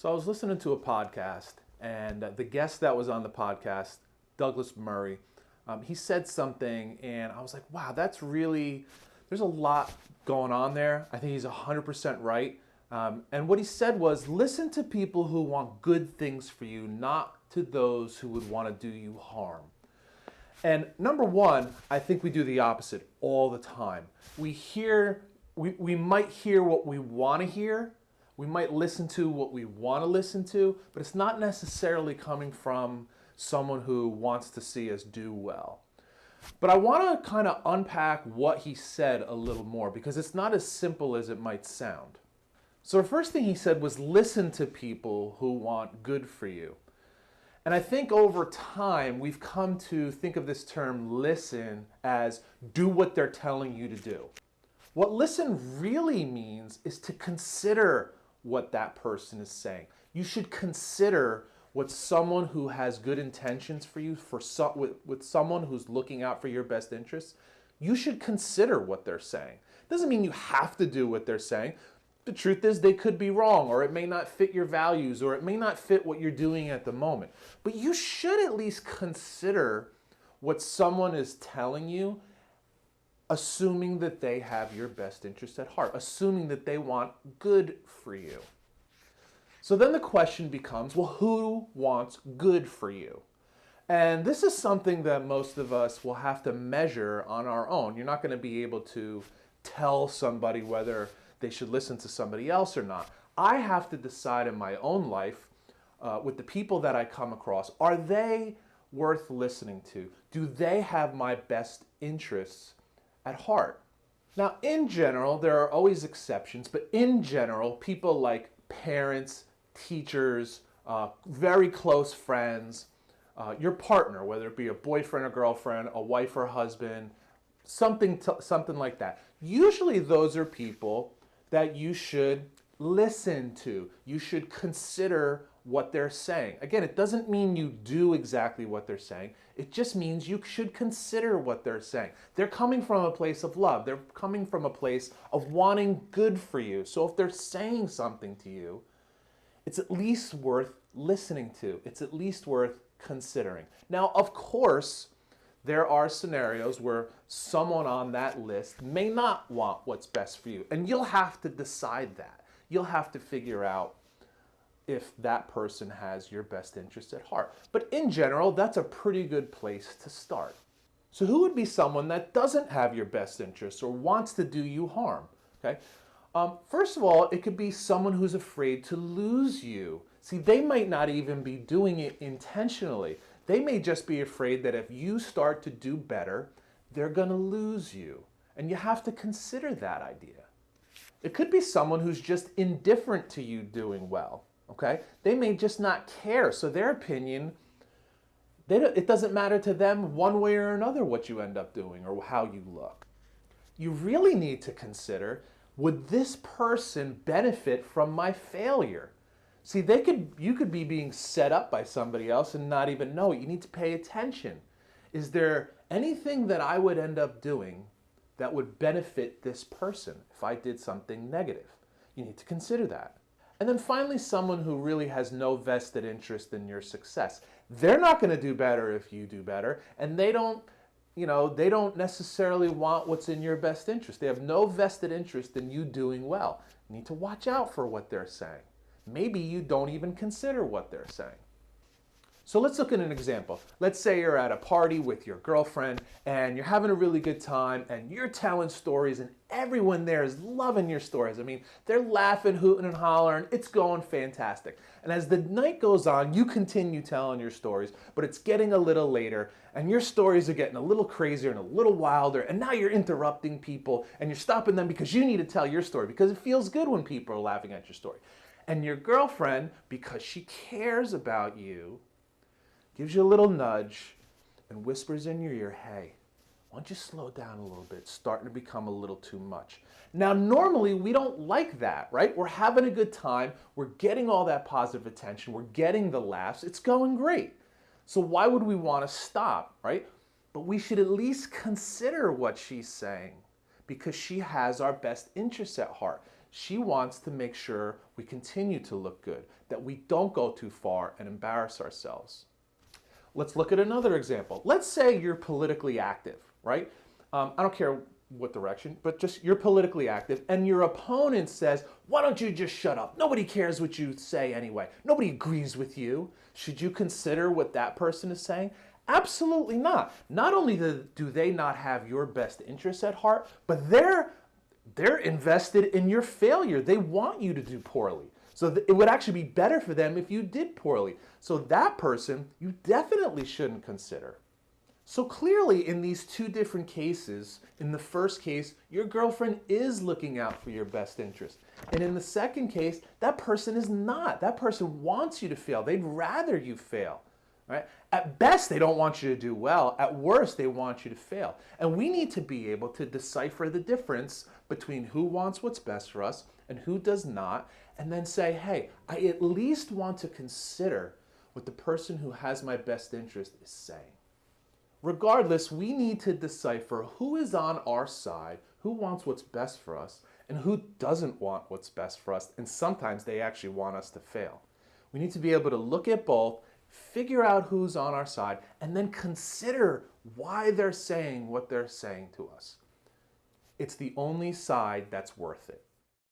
So I was listening to a podcast, and the guest that was on the podcast, Douglas Murray, he said something, and I was like, wow, there's a lot going on there. I think he's 100% right. And what he said was, listen to people who want good things for you, not to those who would want to do you harm. And number one, I think we do the opposite all the time. We might hear what we want to hear. We might listen to what we want to listen to, but it's not necessarily coming from someone who wants to see us do well. But I want to kind of unpack what he said a little more because it's not as simple as it might sound. So the first thing he said was listen to people who want good for you. And I think over time, we've come to think of this term listen as do what they're telling you to do. What listen really means is to consider what that person is saying. You should consider what someone who has good intentions for you, with someone who's looking out for your best interests, you should consider what they're saying. Doesn't mean you have to do what they're saying. The truth is they could be wrong, or it may not fit your values, or it may not fit what you're doing at the moment. But you should at least consider what someone is telling you, assuming that they have your best interest at heart, assuming that they want good for you. So then the question becomes, well, who wants good for you? And this is something that most of us will have to measure on our own. You're not going to be able to tell somebody whether they should listen to somebody else or not. I have to decide in my own life, with the people that I come across, are they worth listening to? Do they have my best interests at heart? Now, in general, there are always exceptions, but in general, people like parents, teachers, very close friends, your partner, whether it be a boyfriend or girlfriend, a wife or husband, something like that. Usually those are people that you should listen to. You should consider what they're saying. Again, it doesn't mean you do exactly what they're saying. It just means you should consider what they're saying. They're coming from a place of love. They're coming from a place of wanting good for you. So if they're saying something to you, it's at least worth listening to. It's at least worth considering. Now, of course, there are scenarios where someone on that list may not want what's best for you, and you'll have to decide that. You'll have to figure out if that person has your best interest at heart. But in general, that's a pretty good place to start. So who would be someone that doesn't have your best interest or wants to do you harm? Okay. First of all, it could be someone who's afraid to lose you. See, they might not even be doing it intentionally. They may just be afraid that if you start to do better, they're going to lose you. And you have to consider that idea. It could be someone who's just indifferent to you doing well. Okay? They may just not care. So their opinion, it doesn't matter to them one way or another what you end up doing or how you look. You really need to consider, would this person benefit from my failure? See, you could be being set up by somebody else and not even know it. You need to pay attention. Is there anything that I would end up doing that would benefit this person if I did something negative? You need to consider that. And then finally, someone who really has no vested interest in your success. They're not going to do better if you do better, and they don't necessarily want what's in your best interest. They have no vested interest in you doing well. You need to watch out for what they're saying. Maybe you don't even consider what they're saying. So let's look at an example. Let's say you're at a party with your girlfriend and you're having a really good time and you're telling stories and everyone there is loving your stories. I mean, they're laughing, hooting and hollering. It's going fantastic. And as the night goes on, you continue telling your stories, but it's getting a little later and your stories are getting a little crazier and a little wilder. And now you're interrupting people and you're stopping them because you need to tell your story because it feels good when people are laughing at your story. And your girlfriend, because she cares about you, gives you a little nudge and whispers in your ear, hey, why don't you slow down a little bit? It's starting to become a little too much. Now, normally we don't like that, right? We're having a good time. We're getting all that positive attention. We're getting the laughs. It's going great. So why would we want to stop, right? But we should at least consider what she's saying because she has our best interests at heart. She wants to make sure we continue to look good, that we don't go too far and embarrass ourselves. Let's look at another example. Let's say you're politically active, right? I don't care what direction, but just you're politically active and your opponent says, why don't you just shut up? Nobody cares what you say anyway. Nobody agrees with you. Should you consider what that person is saying? Absolutely not. Not only do they not have your best interests at heart, but they're invested in your failure. They want you to do poorly. So it would actually be better for them if you did poorly. So that person you definitely shouldn't consider. So clearly in these two different cases, in the first case, your girlfriend is looking out for your best interest. And in the second case, that person is not. That person wants you to fail. They'd rather you fail. Right? At best, they don't want you to do well. At worst, they want you to fail. And we need to be able to decipher the difference between who wants what's best for us and who does not, and then say, hey, I at least want to consider what the person who has my best interest is saying. Regardless, we need to decipher who is on our side, who wants what's best for us, and who doesn't want what's best for us, and sometimes they actually want us to fail. We need to be able to look at both, figure out who's on our side, and then consider why they're saying what they're saying to us. It's the only side that's worth it.